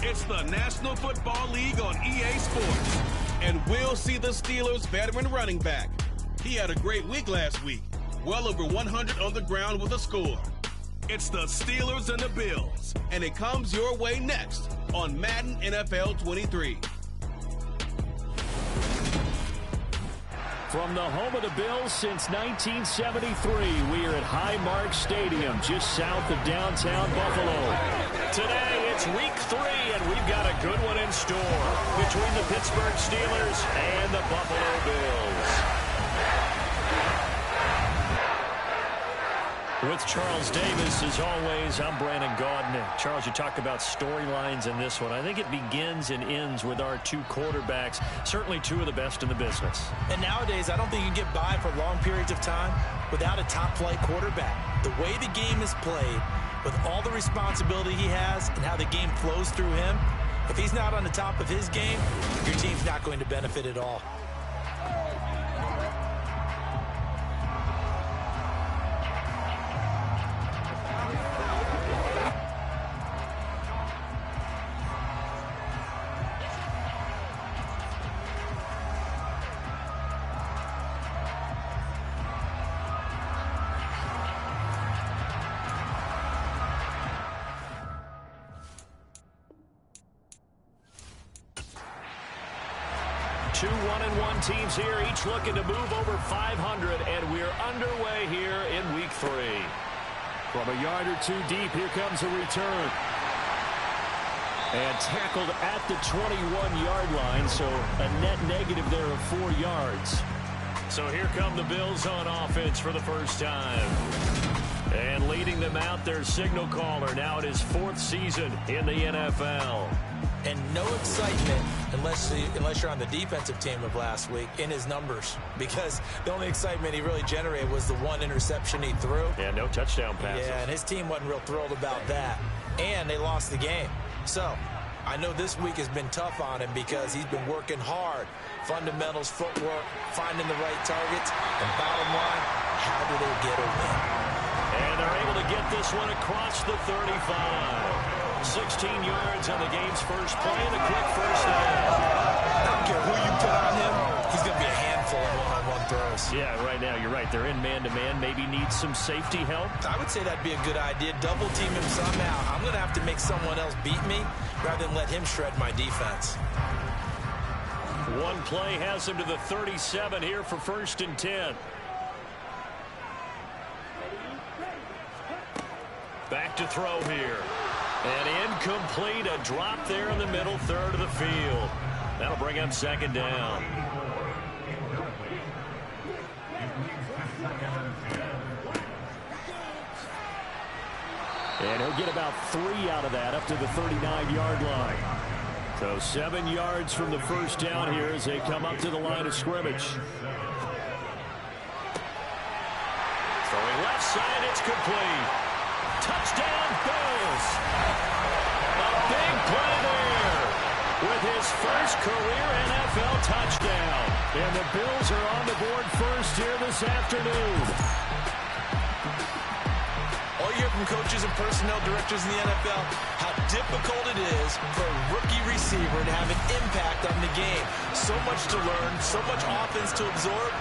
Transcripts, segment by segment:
It's the National Football League on EA Sports. And we'll see the Steelers' veteran running back. He had a great week last week. Well over 100 on the ground with a score. It's the Steelers and the Bills. And it comes your way next on Madden NFL 23. From the home of the Bills since 1973, we are at Highmark Stadium, just south of downtown Buffalo. Today, it's week 3, and we've got a good one in store between the Pittsburgh Steelers and the Buffalo Bills. With Charles Davis, as always, I'm Brandon Gaudin. Charles, you talk about storylines in this one. I think it begins and ends with our two quarterbacks, certainly two of the best in the business. And nowadays, I don't think you can get by for long periods of time without a top-flight quarterback. The way the game is played, with all the responsibility he has and how the game flows through him, if he's not on the top of his game, your team's not going to benefit at all. Two 1-1 teams here, each looking to move over 500, and we're underway here in week 3. From a yard or two deep, here comes a return. And tackled at the 21-yard line, so a net negative there of 4 yards. So here come the Bills on offense for the first time. And leading them out, their signal caller, now in his 4th season in the NFL. And no excitement unless you're on the defensive team of last week in his numbers, because the only excitement he really generated was the 1 interception he threw. Yeah, no touchdown passes. Yeah, and his team wasn't real thrilled about that. And they lost the game. So I know this week has been tough on him because he's been working hard. Fundamentals, footwork, finding the right targets. And bottom line, how do they get a win? And they're able to get this one across the 35. 16 yards on the game's first play and a quick first down. I don't care who you put on him, he's going to be a handful of one-on-one throws. Yeah, right now, you're right. They're in man-to-man. Maybe needs some safety help. I would say that'd be a good idea. Double team him somehow. I'm going to have to make someone else beat me rather than let him shred my defense. One play has him to the 37 here for 1st and 10. Back to throw here. And incomplete, a drop there in the middle third of the field. That'll bring up 2nd down. And he'll get about 3 out of that, up to the 39-yard line. So 7 yards from the first down here as they come up to the line of scrimmage. Throwing left side, it's complete. Touchdown, Bills. A big play there with his first career NFL touchdown. And the Bills are on the board first here this afternoon. All you hear from coaches and personnel directors in the NFL, how difficult it is for a rookie receiver to have an impact on the game. So much to learn, so much offense to absorb.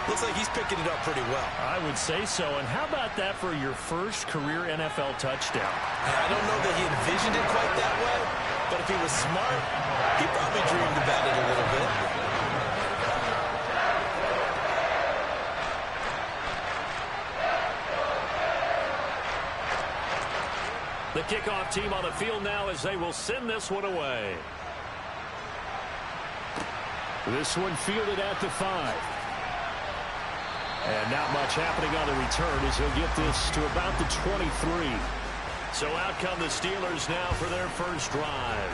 Looks like he's picking it up pretty well. I would say so. And how about that for your first career NFL touchdown? I don't know that he envisioned it quite that way, but if he was smart, he probably dreamed about it a little bit. The kickoff team on the field now as they will send this one away. This one fielded at the 5. And not much happening on the return as he'll get this to about the 23. So out come the Steelers now for their first drive.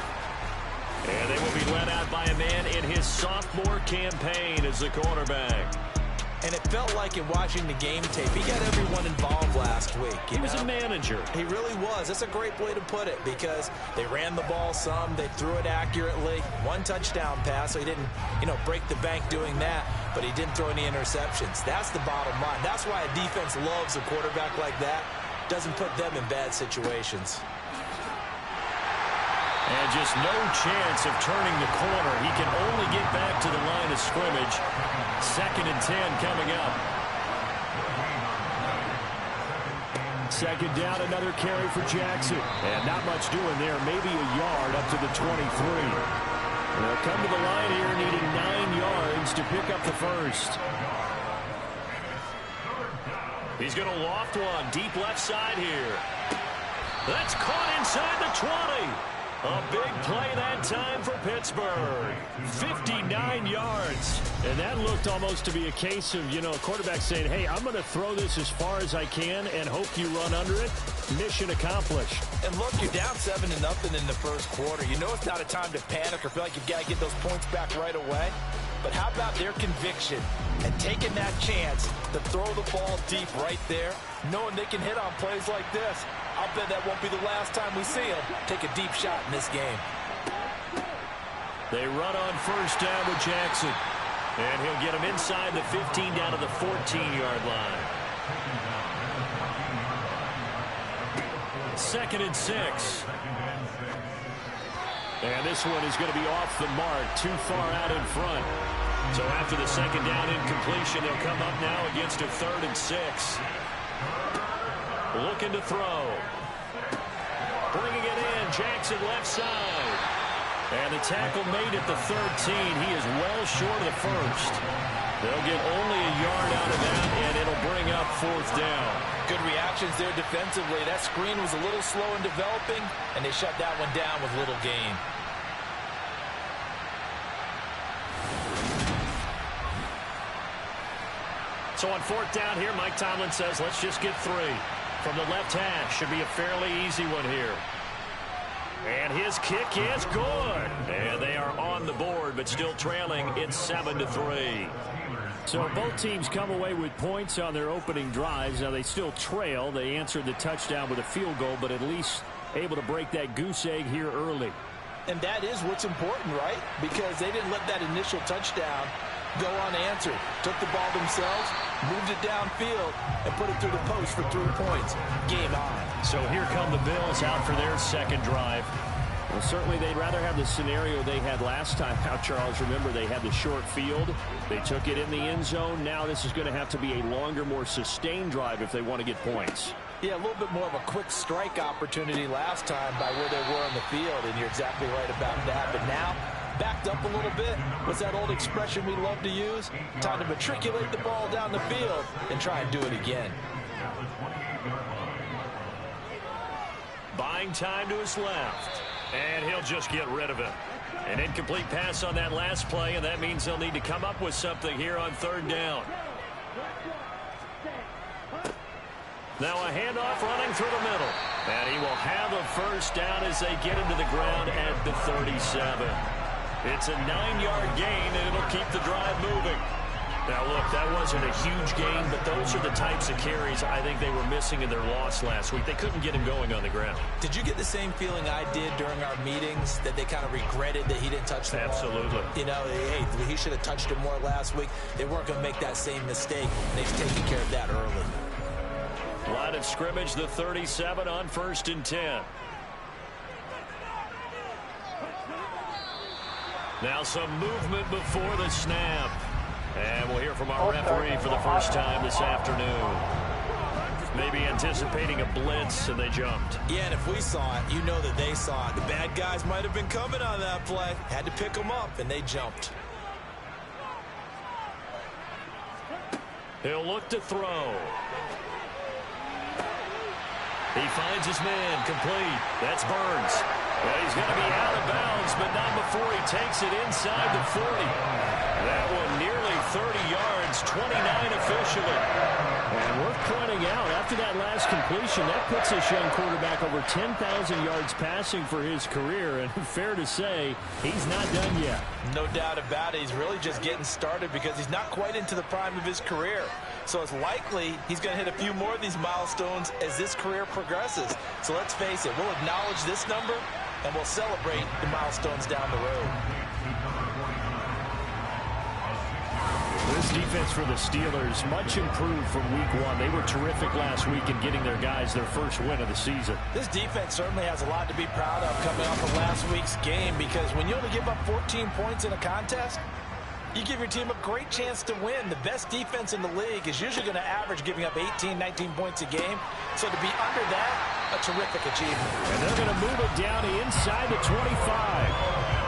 And they will be led out by a man in his sophomore campaign as the quarterback. And it felt like in watching the game tape, he got everyone involved last week. He was a manager. He really was. That's a great way to put it because they ran the ball some. They threw it accurately. 1 touchdown pass, so he didn't, break the bank doing that, but he didn't throw any interceptions. That's the bottom line. That's why a defense loves a quarterback like that. Doesn't put them in bad situations. And just no chance of turning the corner. He can only get back to the line of scrimmage. 2nd and 10 coming up. 2nd down, another carry for Jackson. And not much doing there. Maybe a yard up to the 23. They'll come to the line here needing 9 yards to pick up the first. He's going to loft one deep left side here. That's caught inside the 20. A big play that time for Pittsburgh. 59 yards. And that looked almost to be a case of, a quarterback saying, hey, I'm going to throw this as far as I can and hope you run under it. Mission accomplished. And look, you're down 7-0 in the first quarter. You know it's not a time to panic or feel like you've got to get those points back right away. But how about their conviction and taking that chance to throw the ball deep right there, knowing they can hit on plays like this? I'll bet that won't be the last time we see them take a deep shot in this game. They run on 1st down with Jackson. And he'll get him inside the 15 down to the 14-yard line. 2nd and 6. And this one is going to be off the mark, too far out in front. So after the 2nd down incompletion, they'll come up now against a 3rd and 6. Looking to throw. Bringing it in, Jackson left side. And the tackle made at the 13. He is well short of the first. They'll get only a yard out of that, and it'll bring up 4th down. Good reactions there defensively. That screen was a little slow in developing, and they shut that one down with little gain. So on 4th down here, Mike Tomlin says, let's just get 3. From the left hash, should be a fairly easy one here. And his kick is good. And they are on the board, but still trailing. It's 7-3. So both teams come away with points on their opening drives. Now they still trail. They answered the touchdown with a field goal, but at least able to break that goose egg here early. And that is what's important, right? Because they didn't let that initial touchdown go unanswered. Took the ball themselves, moved it downfield, and put it through the post for 3 points. Game on. So here come the Bills out for their 2nd drive. Well, certainly they'd rather have the scenario they had last time out, Charles. Remember, they had the short field. They took it in the end zone. Now this is going to have to be a longer, more sustained drive if they want to get points. Yeah, a little bit more of a quick strike opportunity last time by where they were on the field, and you're exactly right about that. But now, backed up a little bit. What's that old expression we love to use? Time to matriculate the ball down the field and try and do it again. Buying time to his left. And he'll just get rid of it. An incomplete pass on that last play, and that means they'll need to come up with something here on 3rd down. Now a handoff running through the middle. And he will have a 1st down as they get him to the ground at the 37. It's a 9-yard gain, and it'll keep the drive moving. Now, look, that wasn't a huge gain, but those are the types of carries I think they were missing in their loss last week. They couldn't get him going on the ground. Did you get the same feeling I did during our meetings, that they kind of regretted that he didn't touch the ball? Absolutely. You know, hey, he should have touched it more last week. They weren't going to make that same mistake. They've taken care of that early. Line of scrimmage, the 37 on 1st and 10. Now some movement before the snap. And we'll hear from our referee for the first time this afternoon. Maybe anticipating a blitz, and they jumped. Yeah, and if we saw it, you know that they saw it. The bad guys might have been coming on that play. Had to pick them up, and they jumped. He'll look to throw. He finds his man, complete. That's Burns. Well, he's going to be out of bounds, but not before he takes it inside the 40. That one nearly 30 yards, 29 officially. And worth pointing out, after that last completion, that puts this young quarterback over 10,000 yards passing for his career. And fair to say, he's not done yet. No doubt about it. He's really just getting started because he's not quite into the prime of his career. So it's likely he's going to hit a few more of these milestones as this career progresses. So let's face it, we'll acknowledge this number and we'll celebrate the milestones down the road. This defense for the Steelers, much improved from week 1. They were terrific last week in getting their guys their first win of the season. This defense certainly has a lot to be proud of coming off of last week's game, because when you only give up 14 points in a contest, you give your team a great chance to win. The best defense in the league is usually going to average giving up 18, 19 points a game. So to be under that, a terrific achievement. And they're going to move it down inside the 25.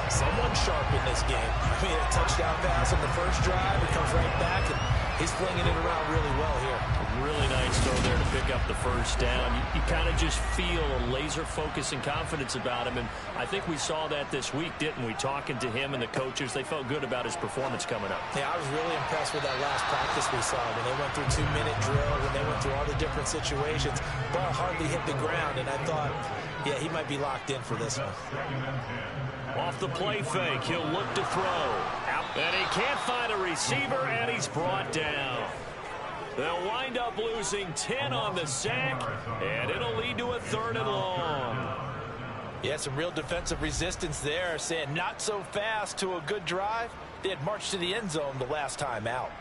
Someone sharp in this game. I mean, a touchdown pass on the first drive. It comes right back, and he's flinging it around really well here. Really nice throw there to pick up the first down. You kind of just feel a laser focus and confidence about him, and I think we saw that this week, didn't we? Talking to him and the coaches, they felt good about his performance coming up. Yeah, I was really impressed with that last practice we saw when they went through 2-minute drill, when they went through all the different situations. Ball hardly hit the ground, and I thought, yeah, he might be locked in for this one. Off the play fake, he'll look to throw. And he can't find a receiver, and he's brought down. They'll wind up losing 10 on the sack, and it'll lead to a 3rd and long. Yeah, some real defensive resistance there, saying not so fast to a good drive. They had marched to the end zone the last time out.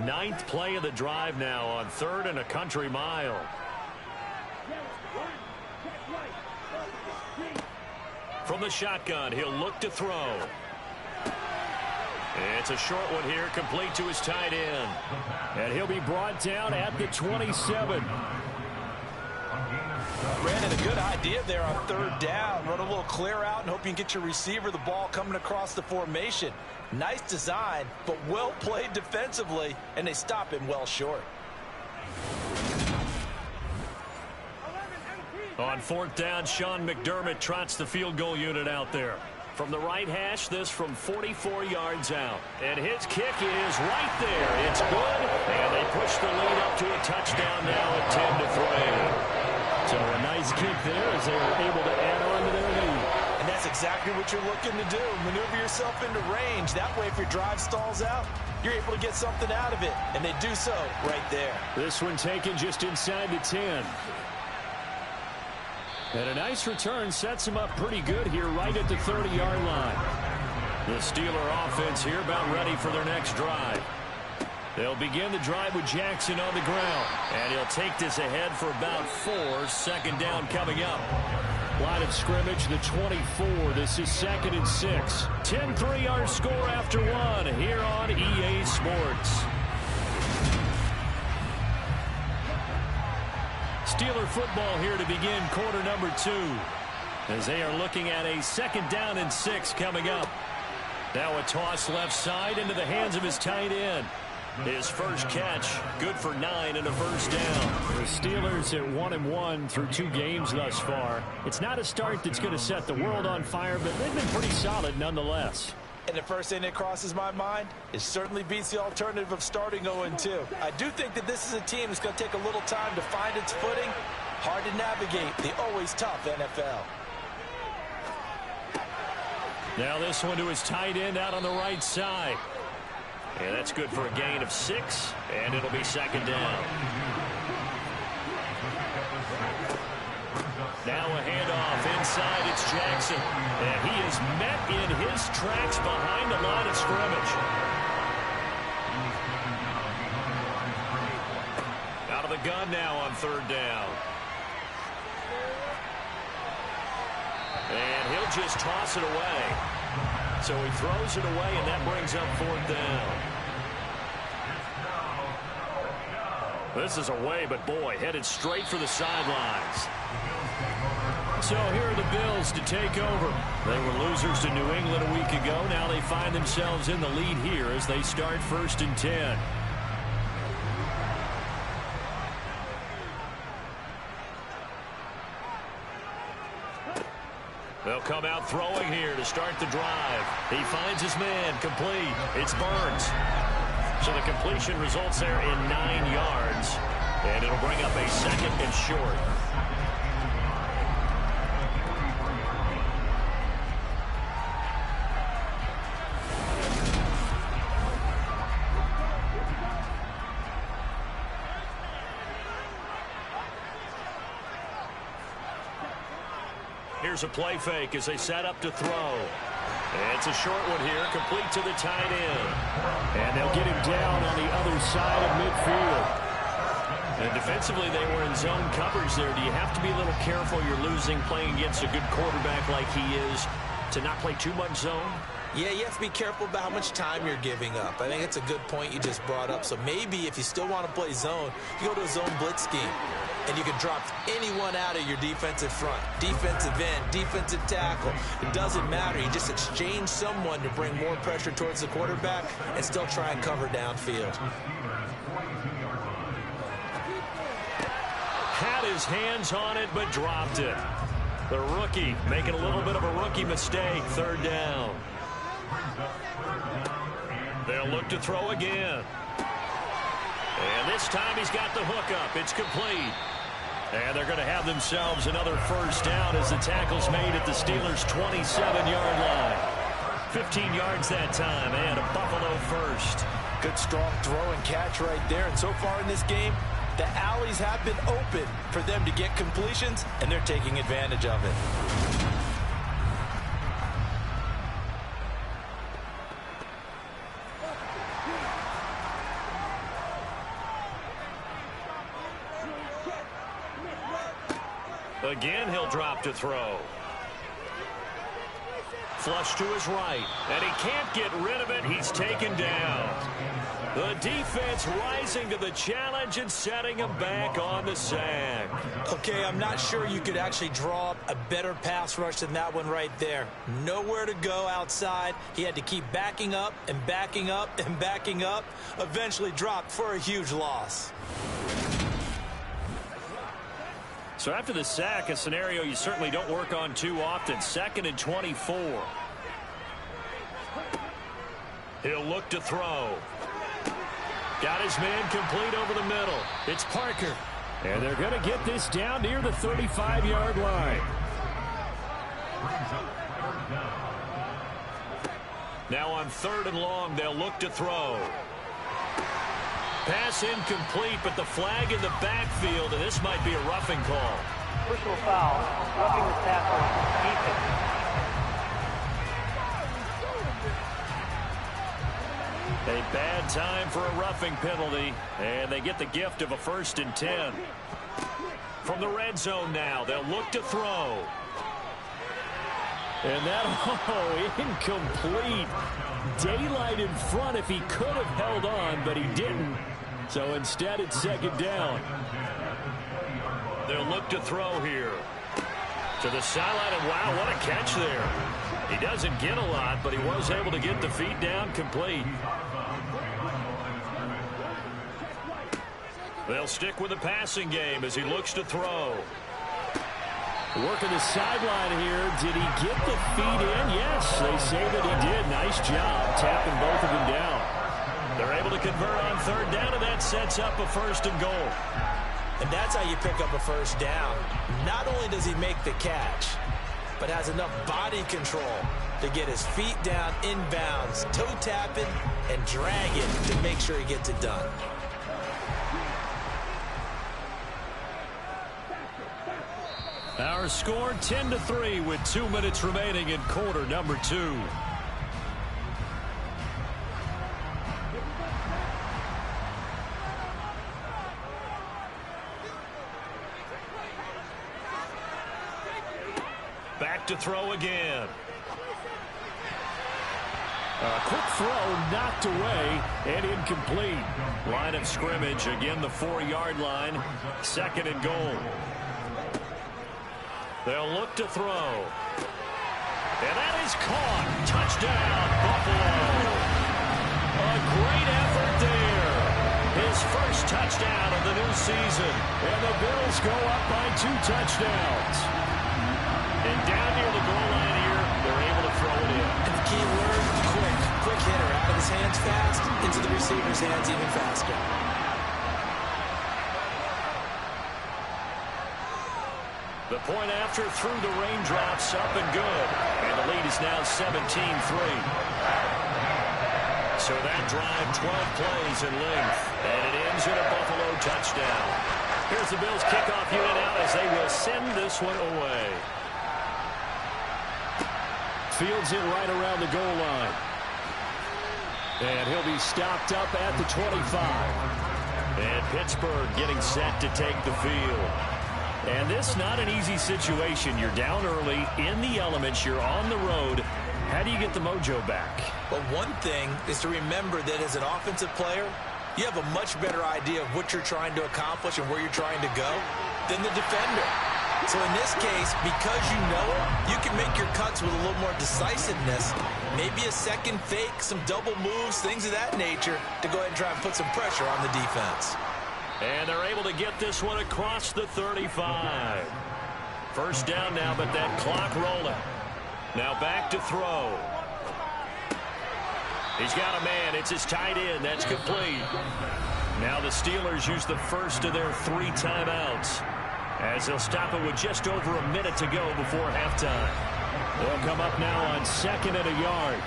Ninth play of the drive now on 3rd and a country mile. From the shotgun, he'll look to throw. It's a short one here, complete to his tight end. And he'll be brought down at the 27. Brandon, a good idea there on 3rd down. Run a little clear out and hope you can get your receiver the ball coming across the formation. Nice design, but well played defensively, and they stop him well short. On 4th down, Sean McDermott trots the field goal unit out there. From the right hash, this from 44 yards out. And his kick is right there. It's good, and they push the lead up to a touchdown now at 10-3. So a nice kick there as they were able to add on to their lead. And that's exactly what you're looking to do. Maneuver yourself into range. That way, if your drive stalls out, you're able to get something out of it. And they do so right there. This one taken just inside the 10. And a nice return sets him up pretty good here right at the 30-yard line. The Steeler offense here about ready for their next drive. They'll begin the drive with Jackson on the ground. And he'll take this ahead for about 4. 2nd down coming up. Line of scrimmage, the 24. This is 2nd and 6. 10-3 our score after 1 here on EA Sports. Steeler football here to begin quarter number 2. As they are looking at a 2nd down and 6 coming up. Now a toss left side into the hands of his tight end. His first catch, good for 9 and a first down. The Steelers at 1-1 through 2 games thus far. It's not a start that's going to set the world on fire, but they've been pretty solid nonetheless. And the first thing that crosses my mind, it certainly beats the alternative of starting 0-2. I do think that this is a team that's going to take a little time to find its footing. Hard to navigate the always tough NFL. Now this one to his tight end out on the right side. And that's good for a gain of 6, and it'll be 2nd down. Now a handoff inside, it's Jackson. And he is met in his tracks behind the line of scrimmage. Out of the gun now on 3rd down. And he'll just toss it away. So he throws it away, and that brings up 4th down. This is away, but boy, headed straight for the sidelines. So here are the Bills to take over. They were losers to New England a week ago. Now they find themselves in the lead here as they start 1st and 10. They'll come out throwing here to start the drive. He finds his man, complete. It's Burns. So the completion results there in 9 yards. And it'll bring up a 2nd and short. Here's a play fake as they set up to throw. It's a short one here, complete to the tight end. And they'll get him down on the other side of midfield. And defensively, they were in zone coverage there. Do you have to be a little careful? You're losing playing against a good quarterback like he is to not play too much zone? Yeah, you have to be careful about how much time you're giving up. I think it's a good point you just brought up. So maybe if you still want to play zone, you go to a zone blitz scheme. And you can drop anyone out of your defensive front. Defensive end, defensive tackle. It doesn't matter. You just exchange someone to bring more pressure towards the quarterback and still try and cover downfield. Had his hands on it, but dropped it. The rookie making a little bit of a rookie mistake. Third down. They'll look to throw again. And this time he's got the hook up. It's complete. And they're going to have themselves another first down as the tackle's made at the Steelers' 27-yard line. 15 yards that time, and a Buffalo first. Good strong throw and catch right there. And so far in this game, the alleys have been open for them to get completions, and they're taking advantage of it. Again, he'll drop to throw. Flush to his right, and he can't get rid of it. He's taken down. The defense rising to the challenge and setting him back on the sack. Okay, I'm not sure you could actually draw up a better pass rush than that one right there. Nowhere to go outside. He had to keep backing up and backing up and backing up. Eventually dropped for a huge loss. So after the sack, a scenario you certainly don't work on too often. 2nd and 24. He'll look to throw. Got his man complete over the middle. It's Parker. And they're going to get this down near the 35-yard line. Now on 3rd and long, they'll look to throw. Pass incomplete, but the flag in the backfield, and this might be a roughing call. Personal foul, roughing the tackle, defense. A bad time for a roughing penalty, and they get the gift of a 1st and 10. From the red zone now, they'll look to throw. And that, incomplete. Daylight in front if he could have held on, but he didn't. So instead, it's 2nd down. They'll look to throw here. To the sideline, and wow, what a catch there. He doesn't get a lot, but he was able to get the feet down complete. They'll stick with the passing game as he looks to throw. Working the sideline here. Did he get the feet in? Yes, they say that he did. Nice job tapping both of them down. They're able to convert on 3rd down, and that sets up a 1st and goal. And that's how you pick up a 1st down. Not only does he make the catch, but has enough body control to get his feet down inbounds, toe tapping, and dragging to make sure he gets it done. Our score 10-3 with 2 minutes remaining in quarter number 2. Back to throw again. A quick throw knocked away and incomplete. Line of scrimmage, again the 4-yard line. 2nd and goal. They'll look to throw. And that is caught. Touchdown, Buffalo. A great effort there. His first touchdown of the new season. And the Bills go up by 2 touchdowns. And down near the goal line here, they're able to throw it in. And the key word, quick. Quick hitter. Out of his hands fast, into the receiver's hands even faster. The point after through the raindrops, up and good. And the lead is now 17-3. So that drive, 12 plays in length. And it ends in a Buffalo touchdown. Here's the Bills kickoff unit out as they will send this one away. fields it right around the goal line. And he'll be stopped up at the 25. And Pittsburgh getting set to take the field. And this not an easy situation. You're down early, in the elements, you're on the road. How do you get the mojo back? Well, one thing is to remember that as an offensive player, you have a much better idea of what you're trying to accomplish and where you're trying to go than the defender. So in this case, because you know it, you can make your cuts with a little more decisiveness. Maybe a second fake, some double moves, things of that nature to go ahead and try and put some pressure on the defense. And they're able to get this one across the 35. First down now, but that clock rolling. Now back to throw. He's got a man. It's his tight end. That's complete. Now the Steelers use the first of their 3 timeouts, as they'll stop it with just over a minute to go before halftime. They'll come up now on 2nd and a yard.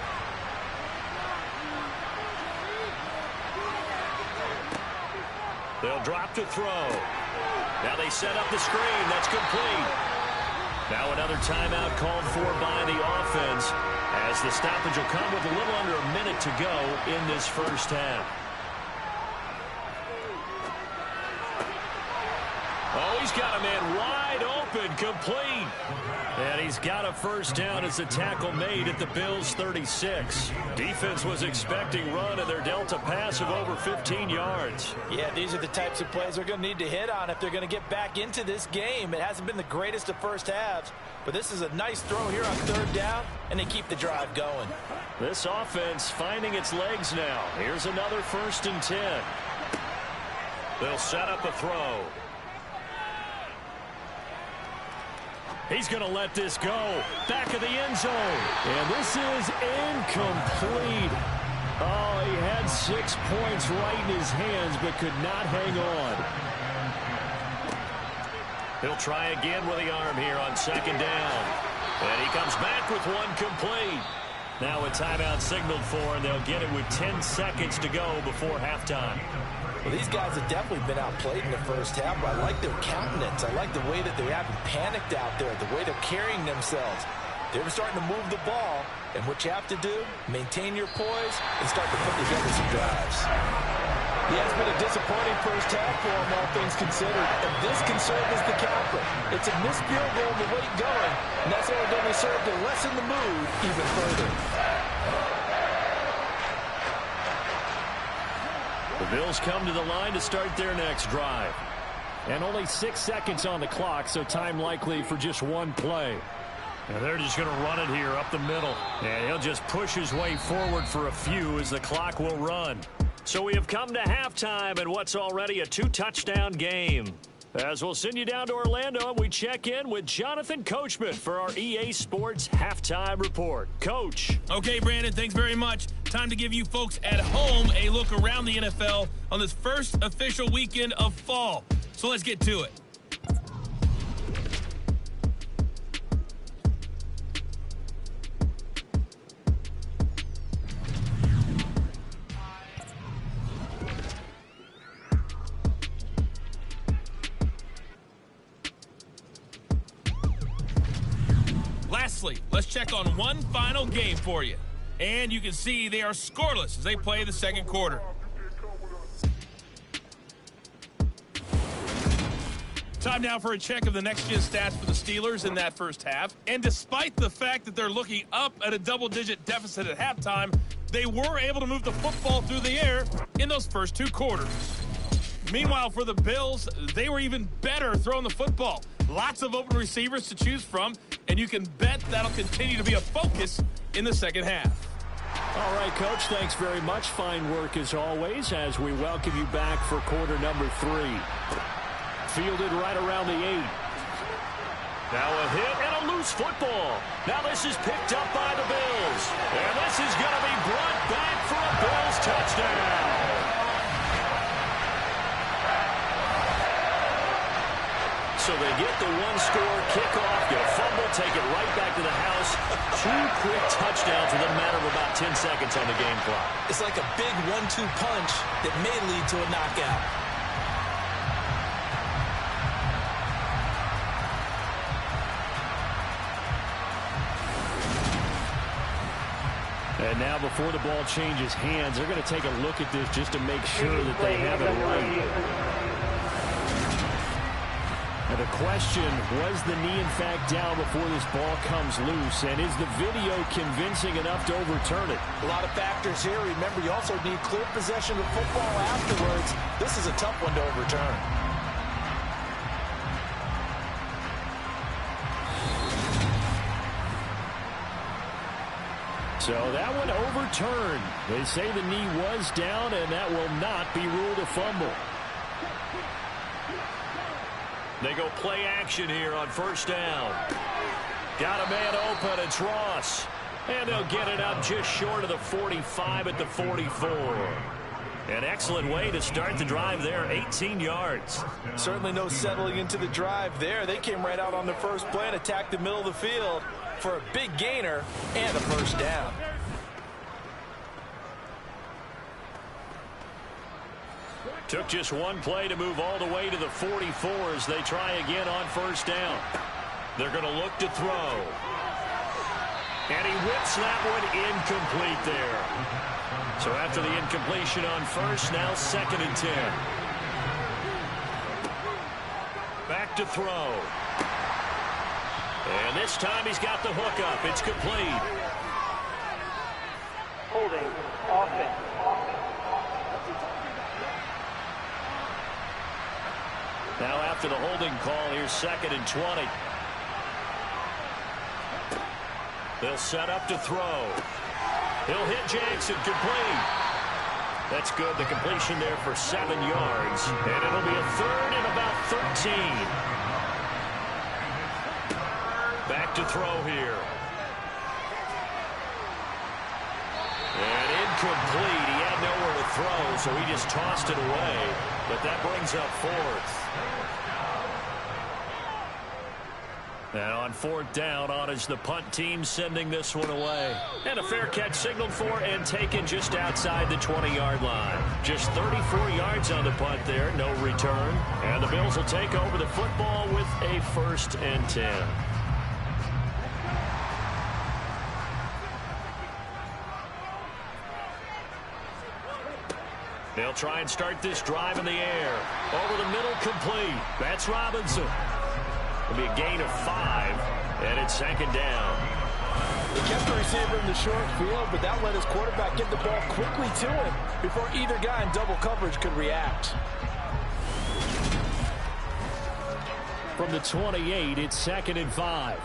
They'll drop to throw. Now they set up the screen. That's complete. Now another timeout called for by the offense, as the stoppage will come with a little under a minute to go in this first half. Oh, he's got a man wide open, complete. And he's got a first down as the tackle made at the Bills' 36. Defense was expecting run, and they're dealt a pass of over 15 yards. Yeah, these are the types of plays they're going to need to hit on if they're going to get back into this game. It hasn't been the greatest of first halves, but this is a nice throw here on 3rd down, and they keep the drive going. This offense finding its legs now. Here's another 1st and 10. They'll set up a throw. He's going to let this go. Back of the end zone. And this is incomplete. Oh, he had 6 points right in his hands, but could not hang on. He'll try again with the arm here on 2nd down. And he comes back with one complete. Now a timeout signaled for, and they'll get it with 10 seconds to go before halftime. Well, these guys have definitely been outplayed in the first half, but I like their countenance. I like the way that they haven't panicked out there, the way they're carrying themselves. They're starting to move the ball, and what you have to do, maintain your poise and start to put together some drives. Yeah, it's been a disappointing first half for them, all things considered, and this can serve as the counter. It's a missed field goal to wait going, and that's only going to serve to lessen the mood even further. The Bills come to the line to start their next drive. And only 6 seconds on the clock, so time likely for just one play. And they're just going to run it here up the middle. And he'll just push his way forward for a few as the clock will run. So we have come to halftime in what's already a 2-touchdown game. As we'll send you down to Orlando, and we check in with Jonathan Coachman for our EA Sports Halftime Report. Coach. Okay, Brandon, thanks very much. Time to give you folks at home a look around the NFL on this first official weekend of fall. So let's get to it. Lastly, let's check on one final game for you. And you can see they are scoreless as they play the second quarter. Time now for a check of the next-gen stats for the Steelers in that first half. And despite the fact that they're looking up at a double-digit deficit at halftime, they were able to move the football through the air in those first 2 quarters. Meanwhile, for the Bills, they were even better throwing the football. Lots of open receivers to choose from, and you can bet that'll continue to be a focus in the second half. All right, Coach, thanks very much. Fine work as always as we welcome you back for quarter number 3. Fielded right around the 8. Now a hit and a loose football. Now this is picked up by the Bills. And this is going to be brought back for a Bills touchdown. So they get the one-score kickoff, get a fumble, take it right back to the house. 2 quick touchdowns within a matter of about 10 seconds on the game clock. It's like a big 1-2 punch that may lead to a knockout. And now before the ball changes hands, they're going to take a look at this just to make sure that they have it right. Now the question, was the knee in fact down before this ball comes loose? And is the video convincing enough to overturn it? A lot of factors here. Remember, you also need clear possession of football afterwards. This is a tough one to overturn. So that one overturned. They say the knee was down, and that will not be ruled a fumble. They go play action here on first down. Got a man open. It's Ross. And they'll get it up just short of the 45 at the 44. An excellent way to start the drive there, 18 yards. Certainly no settling into the drive there. They came right out on the first play and attacked the middle of the field for a big gainer and a first down. Took just one play to move all the way to the 44 as they try again on first down. They're going to look to throw. And he whips that one incomplete there. So after the incompletion on first, now 2nd and 10. Back to throw. And this time he's got the hook up. It's complete. Holding, offense. Now after the holding call, here's 2nd and 20. They'll set up to throw. He'll hit Jackson, complete. That's good. The completion there for 7 yards. And it'll be a 3rd and about 13. Back to throw here. And incomplete. He had nowhere to throw, so he just tossed it away. But that brings up 4th. And on 4th down, on is the punt team sending this one away. And a fair catch signaled for and taken just outside the 20-yard line. Just 34 yards on the punt there, no return. And the Bills will take over the football with a 1st and 10. They'll try and start this drive in the air. Over the middle, complete. That's Robinson. It'll be a gain of 5, and it's 2nd down. He kept the receiver in the short field, but that let his quarterback get the ball quickly to him before either guy in double coverage could react. From the 28, it's 2nd and 5.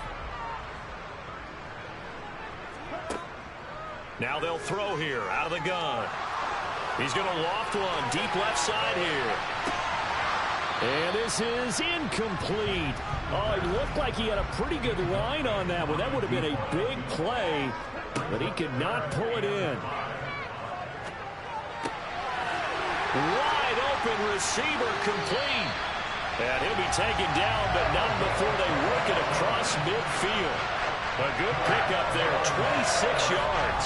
Now they'll throw here out of the gun. He's going to loft one deep left side here. And this is incomplete. Oh, it looked like he had a pretty good line on that one. That would have been a big play, but he could not pull it in. Wide open receiver, complete. And he'll be taken down, but not before they work it across midfield. A good pickup there, 26 yards.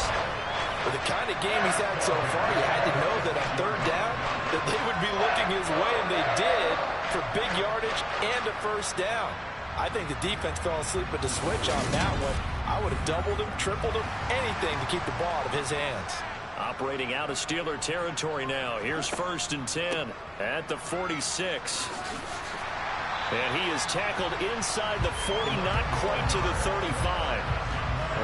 For the kind of game he's had so far, you had to know that on 3rd down, that they would be looking his way, and they did, for big yardage and a 1st down. I think the defense fell asleep at the switch on that one. I would have doubled him, tripled him, anything to keep the ball out of his hands. Operating out of Steeler territory now. Here's 1st and 10 at the 46. And he is tackled inside the 40, not quite to the 35.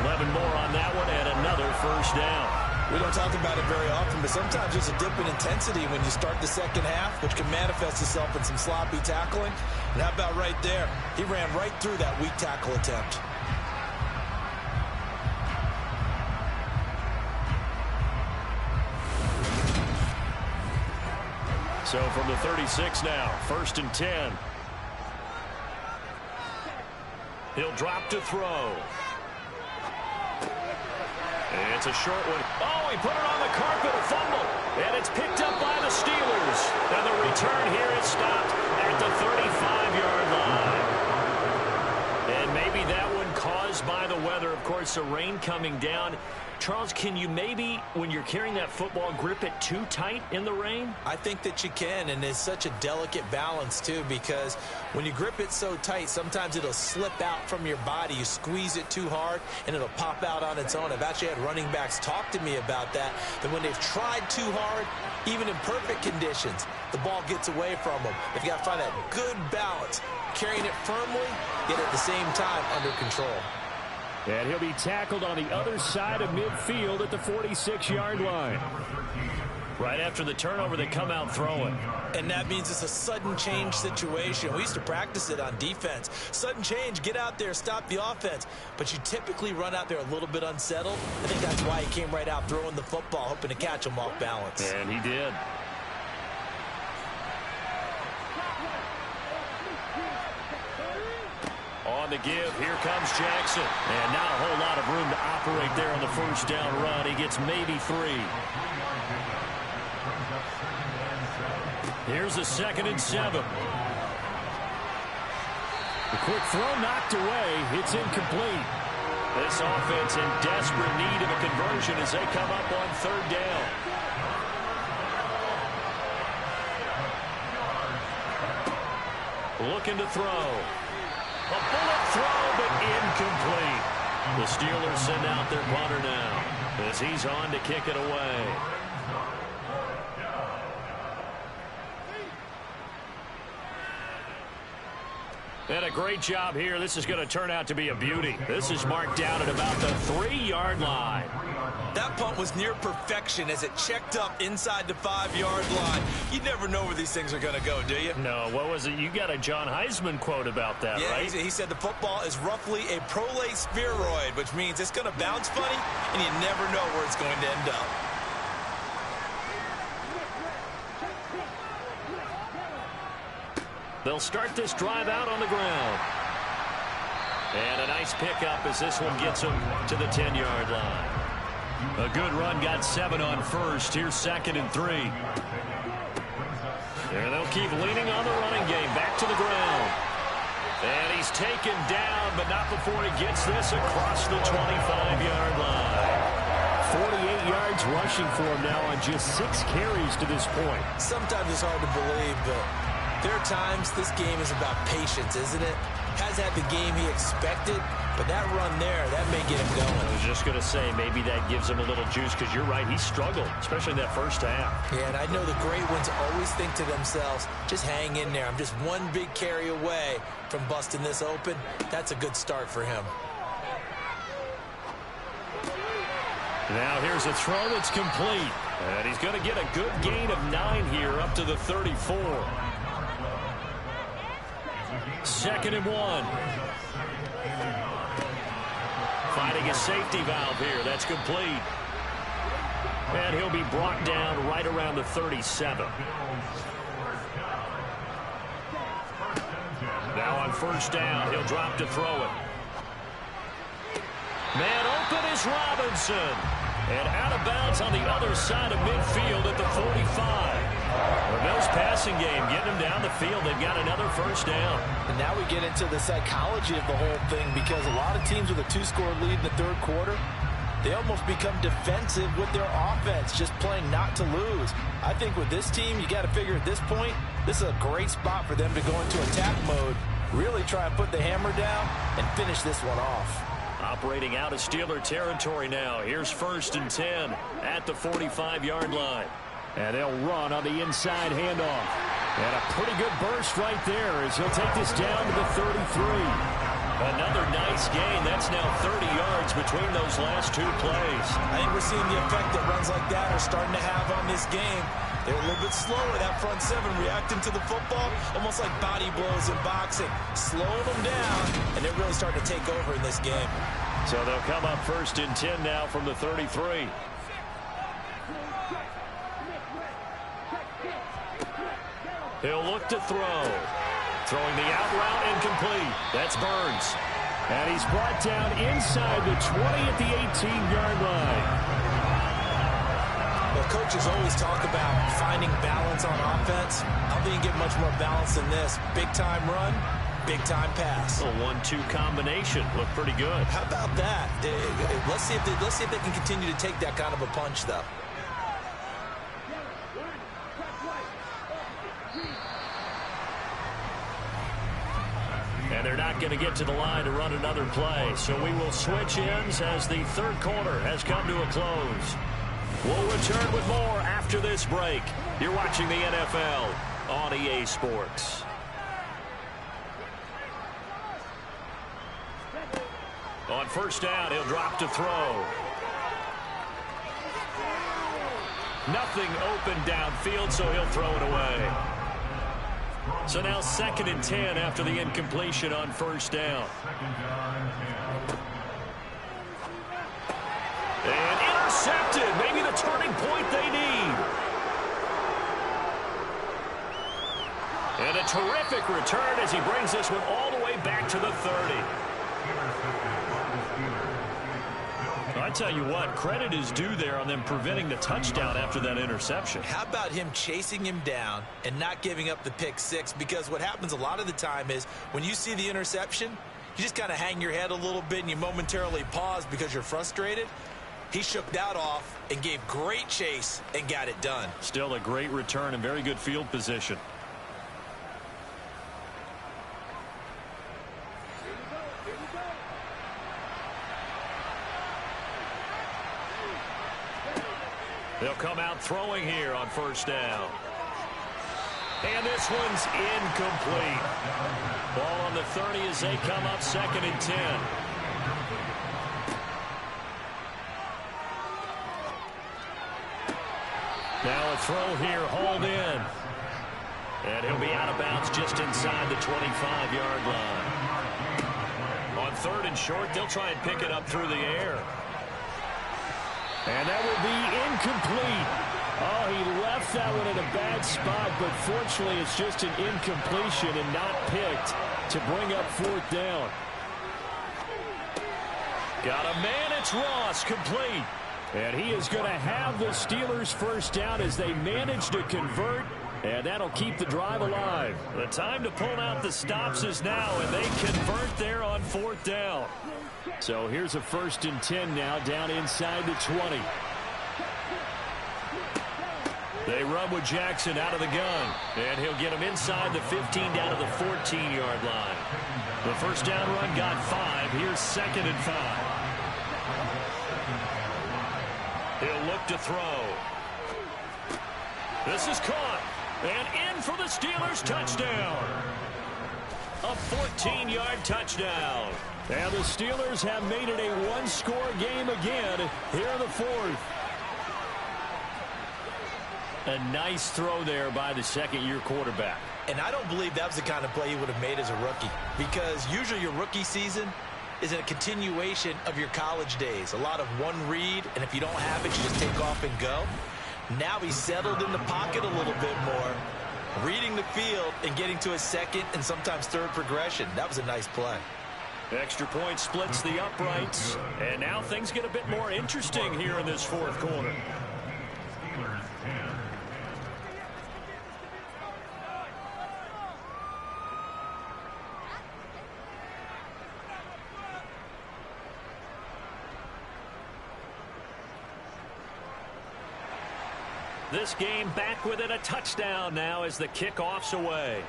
11 more on that one and another 1st down. We don't talk about it very often, but sometimes there's a dip in intensity when you start the second half, which can manifest itself in some sloppy tackling. And how about right there? He ran right through that weak tackle attempt. So from the 36 now, 1st and 10. He'll drop to throw. It's a short one. Oh, he put it on the carpet, a fumble. And it's picked up by the Steelers. And the return here is stopped at the 35-yard line. And maybe that one caused caused by the weather. Of course, the rain coming down. Charles, can you maybe, when you're carrying that football, grip it too tight in the rain? I think that you can, and it's such a delicate balance, too, because when you grip it so tight, sometimes it'll slip out from your body. You squeeze it too hard, and it'll pop out on its own. I've actually had running backs talk to me about that when they've tried too hard, even in perfect conditions, the ball gets away from them. They've got to find that good balance, carrying it firmly, yet at the same time under control. And he'll be tackled on the other side of midfield at the 46-yard line. Right after the turnover, they come out throwing. And that means it's a sudden change situation. We used to practice it on defense. Sudden change, get out there, stop the offense. But you typically run out there a little bit unsettled. I think that's why he came right out throwing the football, hoping to catch him off balance. And he did. On the give, here comes Jackson. And not a whole lot of room to operate there on the first down run. He gets maybe 3. Here's a 2nd and 7. The quick throw knocked away. It's incomplete. This offense in desperate need of a conversion as they come up on 3rd down. Looking to throw. A bullet throw, but incomplete. The Steelers send out their punter now as he's on to kick it away. And a great job here. This is going to turn out to be a beauty. This is marked down at about the 3-yard line. That punt was near perfection as it checked up inside the 5-yard line. You never know where these things are going to go, do you? No, what was it? You got a John Heisman quote about that, yeah, right? He said the football is roughly a prolate spheroid, which means it's going to bounce funny, and you never know where it's going to end up. They'll start this drive out on the ground. And a nice pickup as this one gets them to the 10-yard line. A good run, got 7 on first. Here's 2nd and 3. And they'll keep leaning on the running game. Back to the ground. And he's taken down, but not before he gets this across the 25-yard line. 48 yards rushing for him now on just 6 carries to this point. Sometimes it's hard to believe, but there are times this game is about patience, isn't it? Has had the game he expected, but that run there, that may get him going. I was just going to say, maybe that gives him a little juice, because you're right, he struggled, especially in that first half. Yeah, and I know the great ones always think to themselves, just hang in there. I'm just one big carry away from busting this open. That's a good start for him. Now here's a throw that's complete. And he's going to get a good gain of 9 here up to the 34. 2nd and 1. Finding a safety valve here. That's complete. And he'll be brought down right around the 37. Now on first down, he'll drop to throw it. Man open is Robinson. And out of bounds on the other side of midfield at the 45. The Bills passing game getting them down the field. They've got another first down. And now we get into the psychology of the whole thing, because a lot of teams with a 2-score lead in the 3rd quarter, they almost become defensive with their offense, just playing not to lose. I think with this team, you got to figure at this point, this is a great spot for them to go into attack mode, really try and put the hammer down and finish this one off. Operating out of Steeler territory now. Here's 1st and 10 at the 45-yard line. And they'll run on the inside handoff. And a pretty good burst right there as he'll take this down to the 33. Another nice gain. That's now 30 yards between those last 2 plays. I think we're seeing the effect that runs like that are starting to have on this game. They're a little bit slower, that front 7, reacting to the football, almost like body blows in boxing. Slowing them down, and they're really starting to take over in this game. So they'll come up 1st and 10 now from the 33. He'll look to throw. Throwing the out route incomplete. That's Burns. And he's brought down inside the 20 at the 18-yard line. Well, coaches always talk about finding balance on offense. I don't think you get much more balance than this. Big-time run, big-time pass. A 1-2 combination looked pretty good. How about that? Let's see if they can continue to take that kind of a punch, though. And they're not going to get to the line to run another play. So we will switch ends as the third quarter has come to a close. We'll return with more after this break. You're watching the NFL on EA Sports. On first down, he'll drop to throw. Nothing open downfield, so he'll throw it away. So now 2nd and 10 after the incompletion on first down. And intercepted. Maybe the turning point they need. And a terrific return as he brings this one all the way back to the 30. I tell you what, credit is due there on them preventing the touchdown after that interception. How about him chasing him down and not giving up the pick six? Because what happens a lot of the time is when you see the interception, you just kind of hang your head a little bit and you momentarily pause because you're frustrated. He shook that off and gave great chase and got it done. Still a great return and very good field position. They'll come out throwing here on first down. And this one's incomplete. Ball on the 30 as they come up 2nd and 10. Now a throw here, hauled in. And he'll be out of bounds just inside the 25-yard line. On 3rd and short, they'll try and pick it up through the air. And that will be incomplete. Oh, he left that one in a bad spot, but fortunately it's just an incompletion and not picked to bring up 4th down. Got a man, it's Ross, complete. And he is going to have the Steelers first down as they manage to convert, and that'll keep the drive alive. The time to pull out the stops is now, and they convert there on 4th down. So here's a 1st and 10 now down inside the 20. They run with Jackson out of the gun, and he'll get him inside the 15 down to the 14-yard line. The first down run got 5. Here's 2nd and 5. He'll look to throw. This is caught, and in for the Steelers touchdown. A 14-yard touchdown. And the Steelers have made it a one-score game again here in the 4th. A nice throw there by the second-year quarterback. And I don't believe that was the kind of play he would have made as a rookie, because usually your rookie season is a continuation of your college days. A lot of one read, and if you don't have it, you just take off and go. Now he's settled in the pocket a little bit more, reading the field and getting to his 2nd and sometimes 3rd progression. That was a nice play. Extra point splits the uprights, and now things get a bit more interesting here in this 4th quarter. This game back within a touchdown now as the kickoff's away.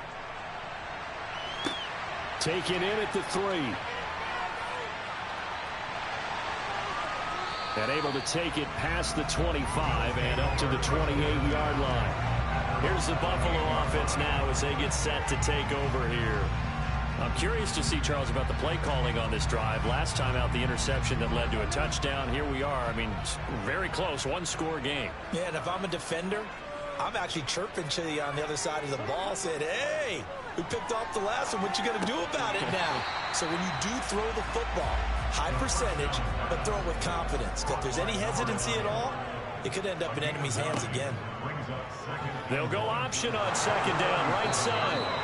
Taken in at the 3. And able to take it past the 25 and up to the 28-yard line. Here's the Buffalo offense now as they get set to take over here. I'm curious to see, Charles, about the play calling on this drive. Last time out, the interception that led to a touchdown. Here we are. I mean, very close, one-score game. Yeah, and if I'm a defender, I'm actually chirping to you on the other side of the ball, saying, hey, we picked off the last one. What you going to do about it now? So when you do throw the football, high percentage, but throw it with confidence. If there's any hesitancy at all, it could end up in enemy's hands again. They'll go option on 2nd down, right side.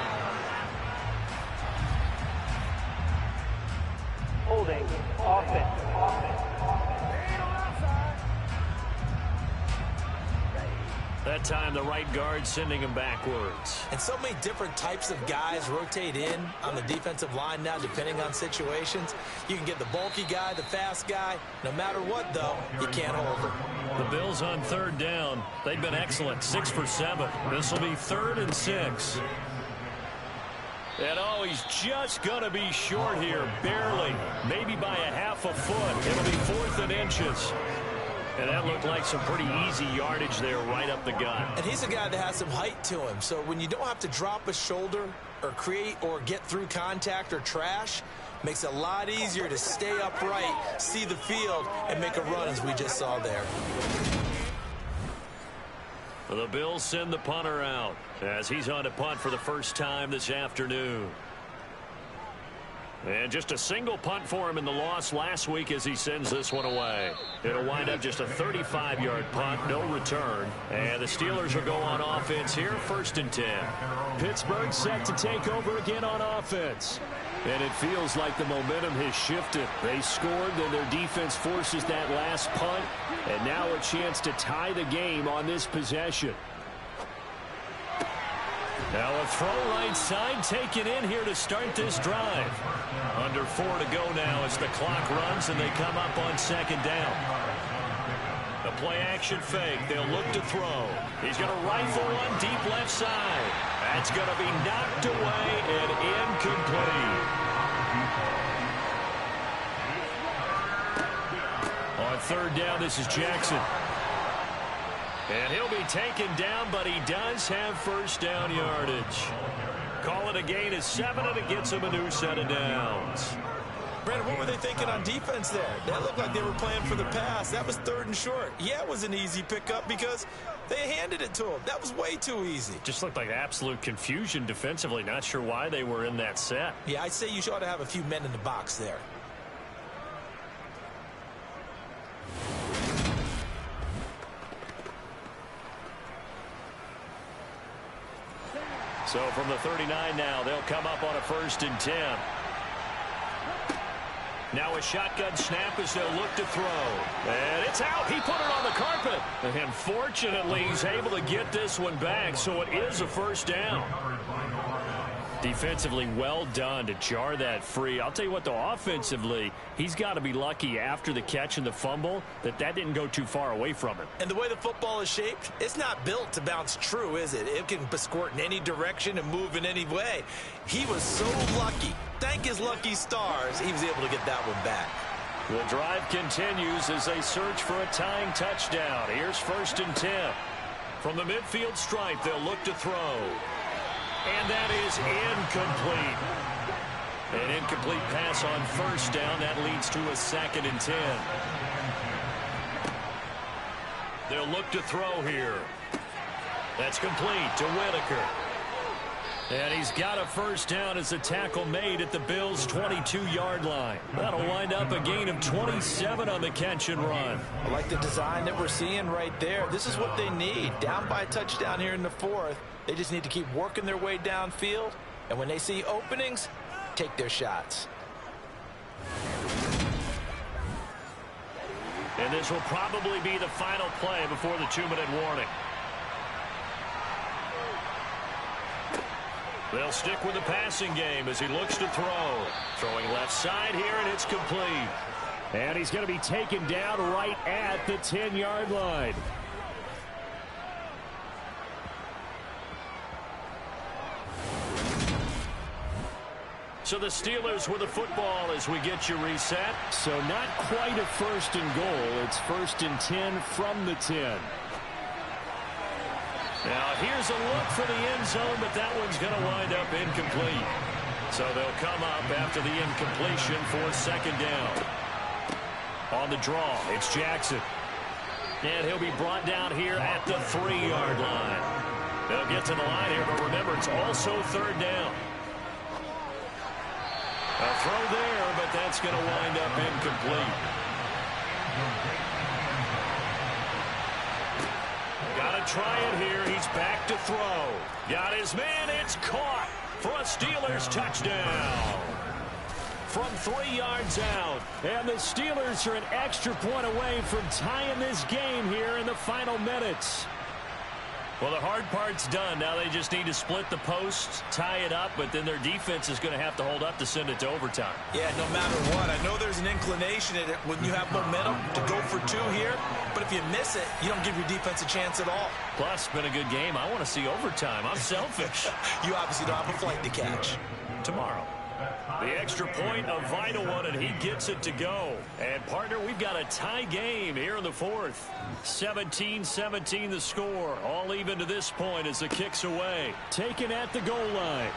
Holding, offense. That time the right guard sending him backwards. And so many different types of guys rotate in on the defensive line now, depending on situations. You can get the bulky guy, the fast guy. No matter what, though, you can't hold him. The Bills on third down. They've been excellent, 6 for 7. This will be 3rd and 6. And oh, he's just going to be short here, barely. Maybe by a half a foot. It'll be 4th and inches. And that looked like some pretty easy yardage there right up the gut. And he's a guy that has some height to him. So when you don't have to drop a shoulder or create or get through contact or trash, makes it a lot easier to stay upright, see the field, and make a run as we just saw there. The Bills send the punter out as he's on to punt for the first time this afternoon. And just a single punt for him in the loss last week as he sends this one away. It'll wind up just a 35-yard punt, no return. And the Steelers will go on offense here, 1st and 10. Pittsburgh set to take over again on offense. And it feels like the momentum has shifted. They scored, then their defense forces that last punt. And now a chance to tie the game on this possession. Now a throw right side taken in here to start this drive. Under 4 to go now as the clock runs and they come up on 2nd down. The play action fake. They'll look to throw. He's going to rifle one deep left side. That's going to be knocked away and incomplete. On 3rd down, this is Jackson. And he'll be taken down, but he does have 1st down yardage. Call it a gain of 7, and it gets him a new set of downs. Brandon, what were they thinking on defense there? That looked like they were playing for the pass. That was 3rd and short. Yeah, it was an easy pickup because they handed it to him. That was way too easy. Just looked like absolute confusion defensively. Not sure why they were in that set. Yeah, I'd say you ought to have a few men in the box there. So from the 39 now, they'll come up on a 1st and 10. Now a shotgun snap as they'll look to throw. And it's out. He put it on the carpet. And fortunately, he's able to get this one back, so it is a 1st down. Defensively, well done to jar that free. I'll tell you what, though, offensively, he's got to be lucky after the catch and the fumble that didn't go too far away from him. And the way the football is shaped, it's not built to bounce true, is it? It can squirt in any direction and move in any way. He was so lucky. Thank his lucky stars, he was able to get that one back. The drive continues as they search for a tying touchdown. Here's 1st and 10. From the midfield stripe, they'll look to throw. And that is incomplete. An incomplete pass on 1st down. That leads to a 2nd and 10. They'll look to throw here. That's complete to Whitaker. And he's got a 1st down as a tackle made at the Bills' 22-yard line. That'll wind up a gain of 27 on the catch and run. I like the design that we're seeing right there. This is what they need. Down by a touchdown here in the 4th. They just need to keep working their way downfield. And when they see openings, take their shots. And this will probably be the final play before the 2-minute warning. They'll stick with the passing game as he looks to throw. Throwing left side here, and it's complete. And he's going to be taken down right at the 10-yard line. So the Steelers with the football as we get you reset. So not quite a 1st and goal. It's 1st and 10 from the 10. Now here's a look for the end zone, but that one's going to wind up incomplete. So they'll come up after the incompletion for 2nd down. On the draw, it's Jackson. And he'll be brought down here at the 3-yard line. They'll get to the line here, but remember, it's also 3rd down. A throw there, but that's going to wind up incomplete. Got to try it here. He's back to throw. Got his man. It's caught for a Steelers touchdown. From 3 yards out. And the Steelers are an extra point away from tying this game here in the final minutes. Well, the hard part's done. Now they just need to split the posts, tie it up, but then their defense is going to have to hold up to send it to overtime. Yeah, no matter what. I know there's an inclination when you have momentum to go for 2 here, but if you miss it, you don't give your defense a chance at all. Plus, it's been a good game. I want to see overtime. I'm selfish. You obviously don't have a flight to catch. Tomorrow. The extra point, a vital one, and he gets it to go. And, partner, we've got a tie game here in the 4th. 17-17 the score. All even to this point as the kick's away. Taken at the goal line.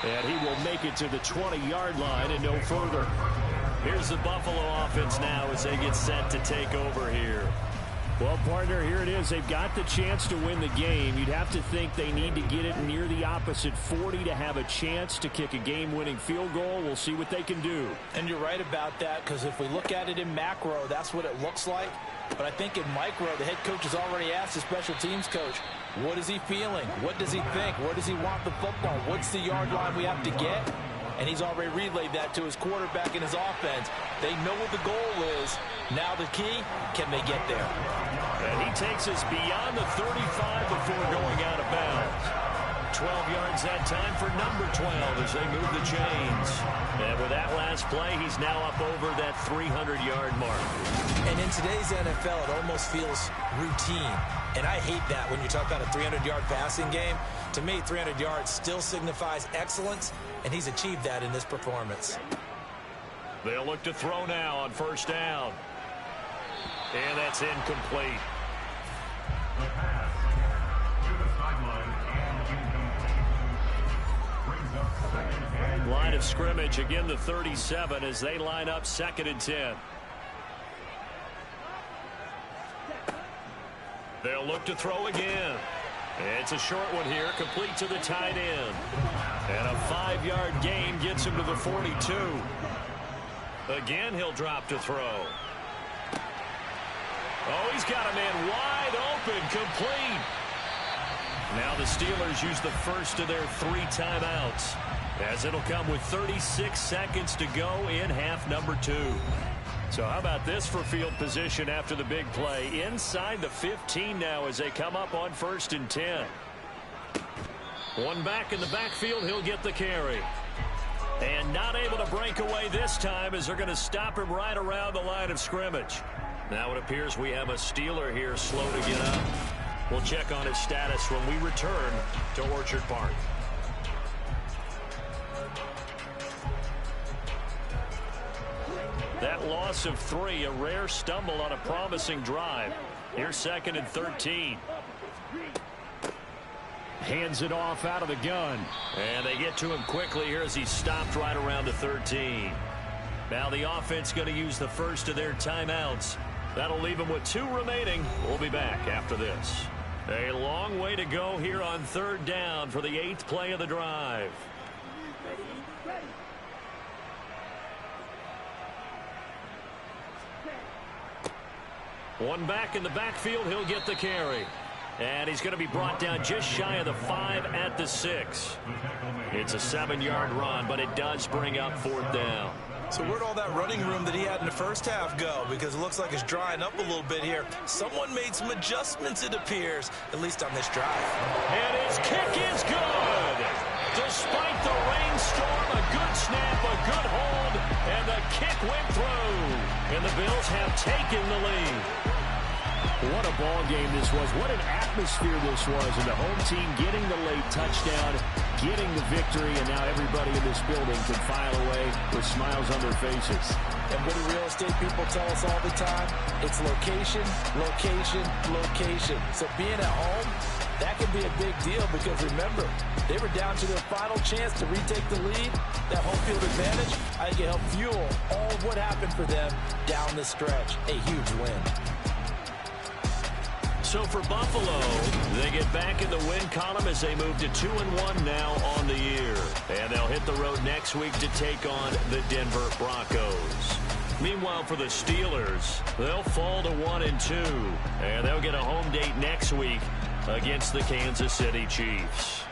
And he will make it to the 20-yard line and no further. Here's the Buffalo offense now as they get set to take over here. Well, partner, here it is. They've got the chance to win the game. You'd have to think they need to get it near the opposite 40 to have a chance to kick a game-winning field goal. We'll see what they can do. And you're right about that, because if we look at it in macro, that's what it looks like. But I think in micro, the head coach has already asked the special teams coach, what is he feeling? What does he think? Where does he want the football? What's the yard line we have to get? And he's already relayed that to his quarterback and his offense. They know what the goal is. Now the key, can they get there? And he takes us beyond the 35 before going out of bounds. 12 yards that time for number 12 as they move the chains. And with that last play, he's now up over that 300-yard mark. And in today's NFL, it almost feels routine. And I hate that when you talk about a 300-yard passing game. To me, 300 yards still signifies excellence, and he's achieved that in this performance. They'll look to throw now on first down. And that's incomplete. Line of scrimmage, again the 37 as they line up 2nd and 10. They'll look to throw again. It's a short one here, complete to the tight end. And a 5-yard gain gets him to the 42. Again, he'll drop to throw. Oh, he's got a man wide open, complete. Now the Steelers use the first of their 3 timeouts, as it'll come with 36 seconds to go in half number 2. So how about this for field position after the big play? Inside the 15 now as they come up on 1st and 10. One back in the backfield, he'll get the carry. And not able to break away this time as they're going to stop him right around the line of scrimmage. Now it appears we have a Steeler here slow to get up. We'll check on his status when we return to Orchard Park. That loss of 3, a rare stumble on a promising drive. Here's 2nd and 13. Hands it off out of the gun. And they get to him quickly here as he stopped right around the 13. Now the offense going to use the first of their timeouts. That'll leave them with 2 remaining. We'll be back after this. A long way to go here on 3rd down for the 8th play of the drive. One back in the backfield, he'll get the carry. And he's going to be brought down just shy of the 5 at the 6. It's a 7-yard run, but it does bring up 4th down. So where'd all that running room that he had in the first half go? Because it looks like it's drying up a little bit here. Someone made some adjustments, it appears, at least on this drive. And his kick is good. Despite the rainstorm, a good snap, a good hold, and the kick went through. And the Bills have taken the lead. What a ball game this was. What an atmosphere this was. And the home team getting the late touchdown, getting the victory, and now everybody in this building can file away with smiles on their faces. And what do real estate people tell us all the time? It's location, location, location. So being at home, that can be a big deal because remember, they were down to their final chance to retake the lead. That home field advantage, I think it helped fuel all of what happened for them down the stretch. A huge win. So for Buffalo, they get back in the win column as they move to 2-1 now on the year. And they'll hit the road next week to take on the Denver Broncos. Meanwhile, for the Steelers, they'll fall to 1-2. And they'll get a home date next week against the Kansas City Chiefs.